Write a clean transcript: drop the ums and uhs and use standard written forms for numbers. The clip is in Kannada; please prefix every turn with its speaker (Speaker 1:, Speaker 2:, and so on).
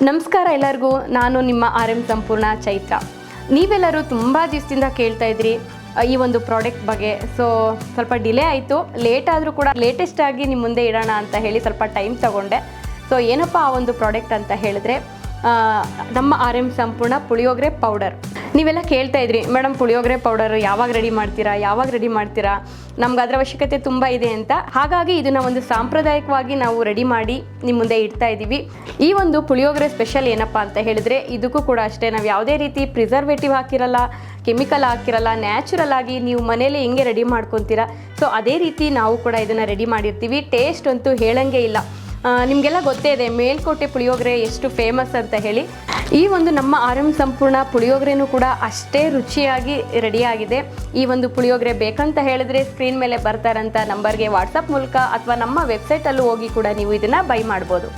Speaker 1: ನಮಸ್ಕಾರ ಎಲ್ಲರಿಗೂ, ನಾನು ನಿಮ್ಮ RM ಸಂಪೂರ್ಣ ಚೈತ್ರ. ನೀವೆಲ್ಲರೂ ತುಂಬ ದಿವಸದಿಂದ ಕೇಳ್ತಾ ಇದ್ರಿ ಈ ಒಂದು ಪ್ರಾಡಕ್ಟ್ ಬಗ್ಗೆ. ಸೊ ಸ್ವಲ್ಪ ಡಿಲೇ ಆಯಿತು, ಲೇಟ್ ಆದರೂ ಕೂಡ ಲೇಟೆಸ್ಟ್ ಆಗಿ ನಿಮ್ಮ ಮುಂದೆ ಇಡೋಣ ಅಂತ ಹೇಳಿ ಸ್ವಲ್ಪ ಟೈಮ್ ತಗೊಂಡೆ. ಸೊ ಏನಪ್ಪ ಆ ಒಂದು ಪ್ರಾಡಕ್ಟ್ ಅಂತ ಹೇಳಿದ್ರೆ ನಮ್ಮ RM ಸಂಪೂರ್ಣ ಪುಳಿಯೋಗರೆ ಪೌಡರ್. ನೀವೆಲ್ಲ ಕೇಳ್ತಾ ಇದ್ರಿ, ಮೇಡಮ್ ಪುಳಿಯೋಗರೆ ಪೌಡರ್ ಯಾವಾಗ ರೆಡಿ ಮಾಡ್ತೀರಾ, ನಮ್ಗೆ ಅದರ ಅವಶ್ಯಕತೆ ತುಂಬ ಇದೆ ಅಂತ. ಹಾಗಾಗಿ ಇದನ್ನು ಒಂದು ಸಾಂಪ್ರದಾಯಿಕವಾಗಿ ನಾವು ರೆಡಿ ಮಾಡಿ ನಿಮ್ಮ ಮುಂದೆ ಇಡ್ತಾ ಇದ್ದೀವಿ. ಈ ಒಂದು ಪುಳಿಯೋಗರೆ ಸ್ಪೆಷಲ್ ಏನಪ್ಪ ಅಂತ ಹೇಳಿದ್ರೆ, ಇದಕ್ಕೂ ಕೂಡ ಅಷ್ಟೇ, ನಾವು ಯಾವುದೇ ರೀತಿ ಪ್ರಿಸರ್ವೇಟಿವ್ ಹಾಕಿರಲ್ಲ, ಕೆಮಿಕಲ್ ಹಾಕಿರಲ್ಲ, ನ್ಯಾಚುರಲ್ ಆಗಿ ನೀವು ಮನೇಲಿ ಹೆಂಗೆ ರೆಡಿ ಮಾಡ್ಕೊತೀರಾ ಸೊ ಅದೇ ರೀತಿ ನಾವು ಕೂಡ ಇದನ್ನು ರೆಡಿ ಮಾಡಿರ್ತೀವಿ. ಟೇಸ್ಟ್ ಅಂತೂ ಹೇಳಂಗೆ ಇಲ್ಲ. ನಿಮಗೆಲ್ಲ ಗೊತ್ತೇ ಇದೆ ಮೇಲ್ಕೋಟೆ ಪುಳಿಯೋಗರೆ ಎಷ್ಟು ಫೇಮಸ್ ಅಂತ ಹೇಳಿ. ಈ ಒಂದು ನಮ್ಮ RM ಸಂಪೂರ್ಣ ಪುಳಿಯೋಗರೆನೂ ಕೂಡ ಅಷ್ಟೇ ರುಚಿಯಾಗಿ ರೆಡಿಯಾಗಿದೆ. ಈ ಒಂದು ಪುಳಿಯೋಗರೆ ಬೇಕಂತ ಹೇಳಿದ್ರೆ ಸ್ಕ್ರೀನ್ ಮೇಲೆ ಬರ್ತಾರಂಥ ನಂಬರ್ಗೆ ವಾಟ್ಸಪ್ ಮೂಲಕ ಅಥವಾ ನಮ್ಮ ವೆಬ್ಸೈಟಲ್ಲೂ ಹೋಗಿ ಕೂಡ ನೀವು ಇದನ್ನು ಬೈ ಮಾಡ್ಬೋದು.